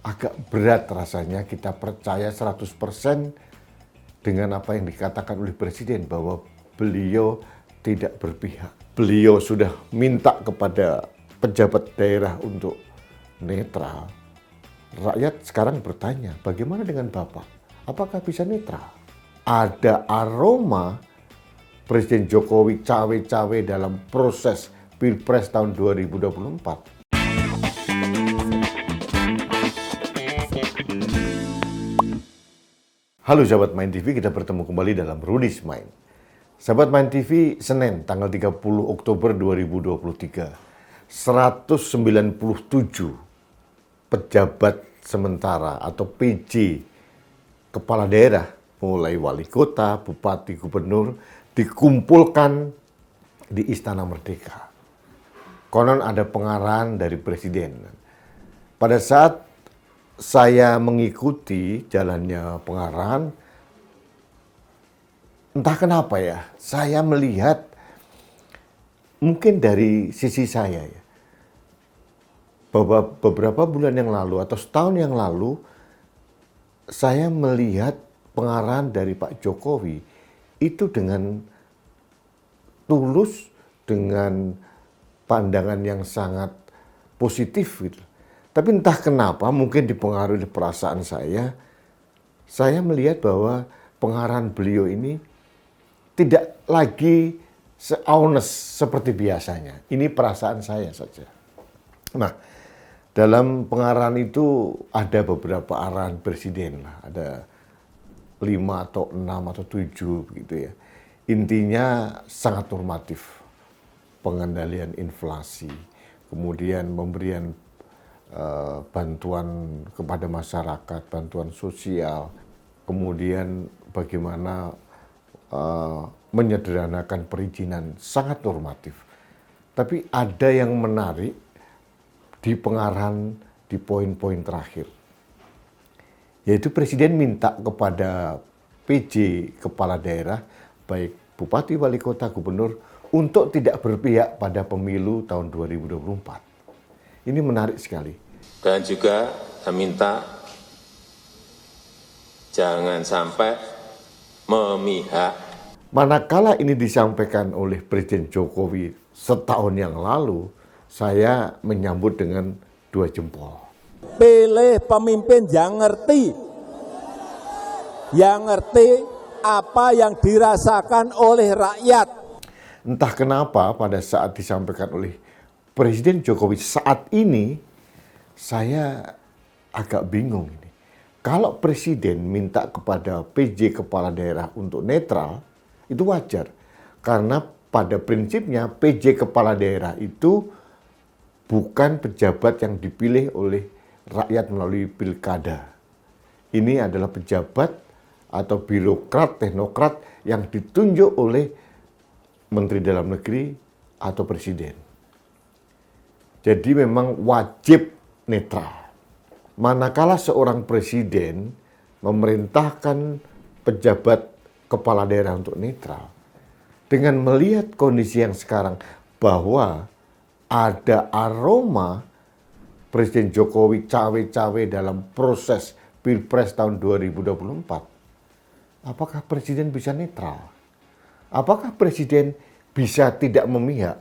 agak berat rasanya kita percaya 100% dengan apa yang dikatakan oleh Presiden bahwa beliau tidak berpihak. Beliau sudah minta kepada pejabat daerah untuk netral. Rakyat sekarang bertanya, bagaimana dengan Bapak? Apakah bisa netral? Ada aroma Presiden Jokowi cawe-cawe dalam proses Pilpres tahun 2024. Halo sahabat Main TV, kita bertemu kembali dalam Rudy's Mind. Sahabat Main TV, Senin tanggal 30 Oktober 2023, 197 pejabat sementara atau PJ kepala daerah, mulai wali kota, bupati, gubernur, dikumpulkan di Istana Merdeka. Konon ada pengarahan dari Presiden. Pada saat saya mengikuti jalannya pengarahan, entah kenapa ya, saya melihat mungkin dari sisi saya ya, bahwa beberapa bulan yang lalu atau setahun yang lalu, saya melihat pengarahan dari Pak Jokowi itu dengan tulus, dengan pandangan yang sangat positif gitu. Tapi entah kenapa, mungkin dipengaruhi oleh perasaan saya melihat bahwa pengarahan beliau ini tidak lagi se-honest seperti biasanya. Ini perasaan saya saja. Nah, dalam pengarahan itu ada beberapa arahan Presiden lah. Ada 5 atau 6 atau 7 begitu ya. Intinya sangat normatif. Pengendalian inflasi, kemudian pemberian bantuan kepada masyarakat, bantuan sosial, kemudian bagaimana menyederhanakan perizinan, sangat normatif. Tapi ada yang menarik di pengarahan di poin-poin terakhir, yaitu Presiden minta kepada PJ kepala daerah, baik bupati, wali kota, gubernur, untuk tidak berpihak pada pemilu tahun 2024. Ini menarik sekali. Dan juga saya minta jangan sampai memihak. Manakala ini disampaikan oleh Presiden Jokowi setahun yang lalu, saya menyambut dengan 2 jempol. Pilih pemimpin yang ngerti apa yang dirasakan oleh rakyat. Entah kenapa pada saat disampaikan oleh Presiden Jokowi saat ini, saya agak bingung ini. Kalau Presiden minta kepada PJ kepala daerah untuk netral, itu wajar. Karena pada prinsipnya PJ kepala daerah itu bukan pejabat yang dipilih oleh rakyat melalui pilkada. Ini adalah pejabat atau birokrat, teknokrat yang ditunjuk oleh Menteri Dalam Negeri atau Presiden. Jadi memang wajib netral. Manakala seorang presiden memerintahkan pejabat kepala daerah untuk netral, dengan melihat kondisi yang sekarang bahwa ada aroma Presiden Jokowi cawe-cawe dalam proses Pilpres tahun 2024, apakah presiden bisa netral? Apakah presiden bisa tidak memihak?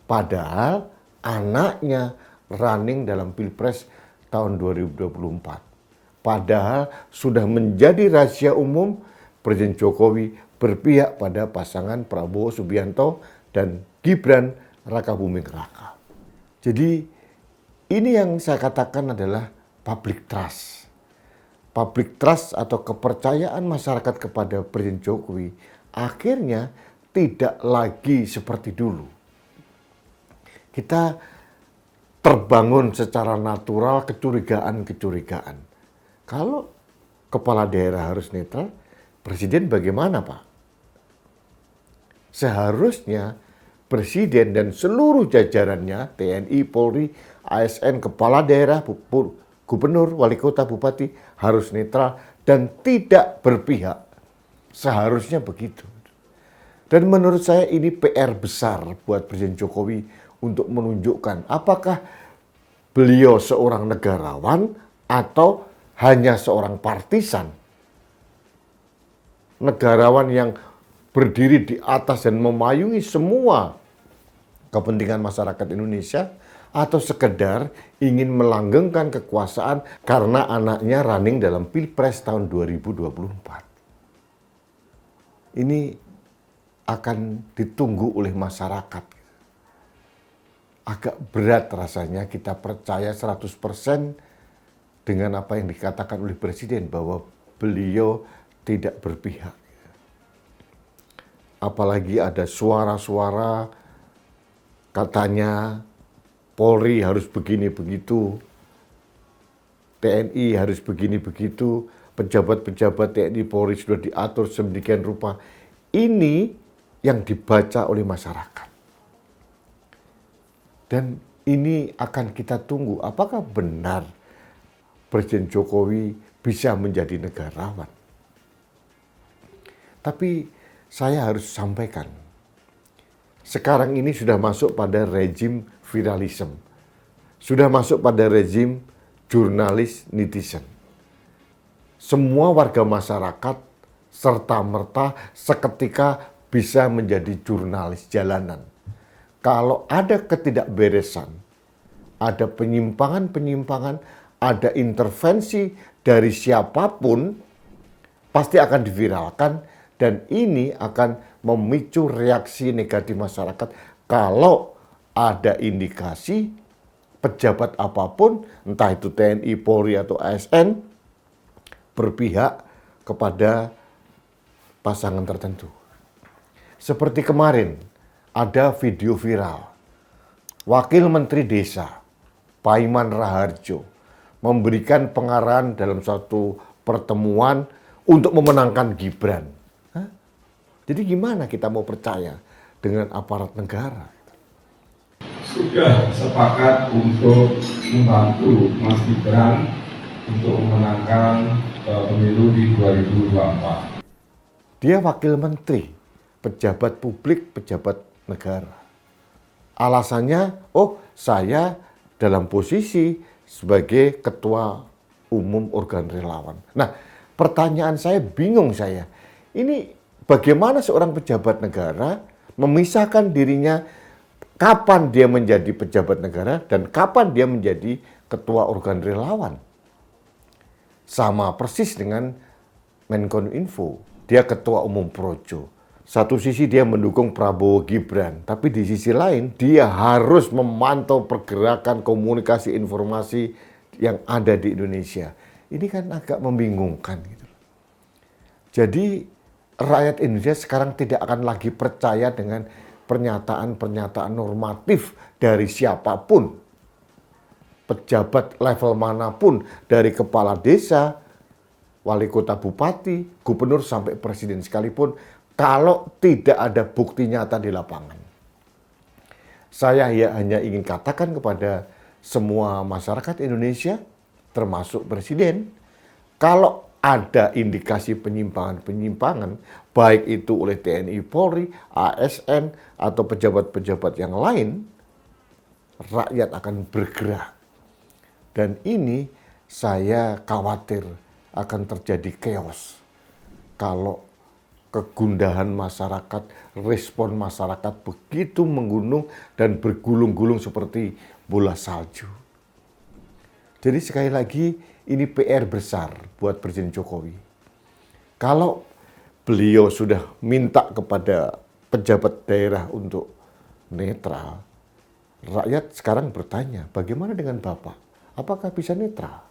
Padahal anaknya running dalam Pilpres tahun 2024. Padahal sudah menjadi rahasia umum Presiden Jokowi berpihak pada pasangan Prabowo Subianto dan Gibran Rakabuming Raka. Jadi ini yang saya katakan adalah public trust. Public trust atau kepercayaan masyarakat kepada Presiden Jokowi akhirnya tidak lagi seperti dulu. Kita terbangun secara natural kecurigaan-kecurigaan. Kalau kepala daerah harus netral, Presiden bagaimana, Pak? Seharusnya Presiden dan seluruh jajarannya, TNI, Polri, ASN, kepala daerah, gubernur, wali kota, bupati, harus netral dan tidak berpihak. Seharusnya begitu. Dan menurut saya ini PR besar buat Presiden Jokowi untuk menunjukkan apakah beliau seorang negarawan atau hanya seorang partisan, negarawan yang berdiri di atas dan memayungi semua kepentingan masyarakat Indonesia, atau sekedar ingin melanggengkan kekuasaan karena anaknya running dalam Pilpres tahun 2024. Ini akan ditunggu oleh masyarakat. Agak berat rasanya kita percaya 100% dengan apa yang dikatakan oleh Presiden bahwa beliau tidak berpihak. Apalagi ada suara-suara katanya Polri harus begini begitu, TNI harus begini begitu, pejabat-pejabat TNI Polri sudah diatur sedemikian rupa. Ini yang dibaca oleh masyarakat. Dan ini akan kita tunggu, apakah benar Presiden Jokowi bisa menjadi negarawan. Tapi saya harus sampaikan, sekarang ini sudah masuk pada rezim viralisme. Sudah masuk pada rezim jurnalis netizen. Semua warga masyarakat serta-merta seketika bisa menjadi jurnalis jalanan. Kalau ada ketidakberesan, ada penyimpangan-penyimpangan, ada intervensi dari siapapun, pasti akan diviralkan dan ini akan memicu reaksi negatif masyarakat kalau ada indikasi pejabat apapun, entah itu TNI, Polri, atau ASN, berpihak kepada pasangan tertentu. Seperti kemarin, ada video viral. Wakil Menteri Desa, Paiman Raharjo, memberikan pengarahan dalam suatu pertemuan untuk memenangkan Gibran. Hah? Jadi gimana kita mau percaya dengan aparat negara? Sudah sepakat untuk membantu Mas Gibran untuk memenangkan pemilu di 2024. Dia wakil menteri, pejabat publik, pejabat negara. Alasannya, saya dalam posisi sebagai ketua umum organ relawan. Nah, pertanyaan saya, bingung saya. Ini bagaimana seorang pejabat negara memisahkan dirinya kapan dia menjadi pejabat negara dan kapan dia menjadi ketua organ relawan. Sama persis dengan Menkominfo. Dia ketua umum Projo. Satu sisi dia mendukung Prabowo Gibran, tapi di sisi lain dia harus memantau pergerakan komunikasi informasi yang ada di Indonesia. Ini kan agak membingungkan gitu. Jadi rakyat Indonesia sekarang tidak akan lagi percaya dengan pernyataan-pernyataan normatif dari siapapun, pejabat level manapun, dari kepala desa, wali kota, bupati, gubernur, sampai presiden sekalipun, kalau tidak ada bukti nyata di lapangan. Saya hanya ingin katakan kepada semua masyarakat Indonesia, termasuk presiden, kalau ada indikasi penyimpangan-penyimpangan, baik itu oleh TNI, Polri, ASN, atau pejabat-pejabat yang lain, rakyat akan bergerak. Dan ini saya khawatir akan terjadi chaos. Kalau kegundahan masyarakat, respon masyarakat begitu menggunung dan bergulung-gulung seperti bola salju. Jadi sekali lagi, ini PR besar buat Presiden Jokowi. Kalau beliau sudah minta kepada pejabat daerah untuk netral, rakyat sekarang bertanya, bagaimana dengan Bapak? Apakah bisa netral?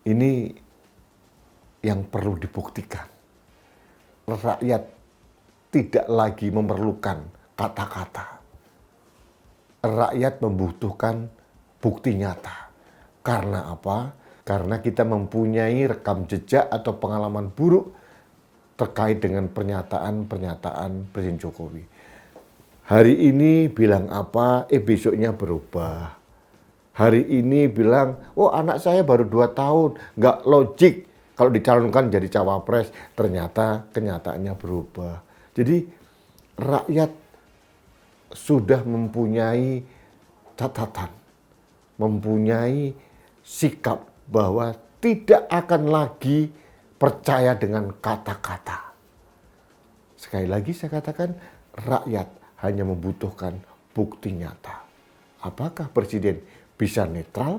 Ini yang perlu dibuktikan. Rakyat tidak lagi memerlukan kata-kata. Rakyat membutuhkan bukti nyata. Karena apa? Karena kita mempunyai rekam jejak atau pengalaman buruk terkait dengan pernyataan-pernyataan Presiden Jokowi. Hari ini bilang apa, besoknya berubah. Hari ini bilang, anak saya baru 2 tahun, nggak logik kalau dicalonkan jadi cawapres. Ternyata kenyataannya berubah. Jadi rakyat sudah mempunyai catatan, mempunyai sikap bahwa tidak akan lagi percaya dengan kata-kata. Sekali lagi saya katakan, rakyat hanya membutuhkan bukti nyata. Apakah Presiden bisa netral?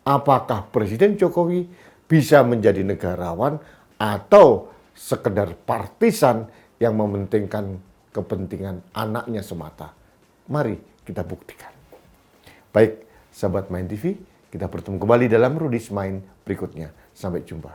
Apakah Presiden Jokowi bisa menjadi negarawan atau sekedar partisan yang mementingkan kepentingan anaknya semata? Mari kita buktikan. Baik, sahabat Main TV, kita bertemu kembali dalam Rudis Main berikutnya. Sampai jumpa.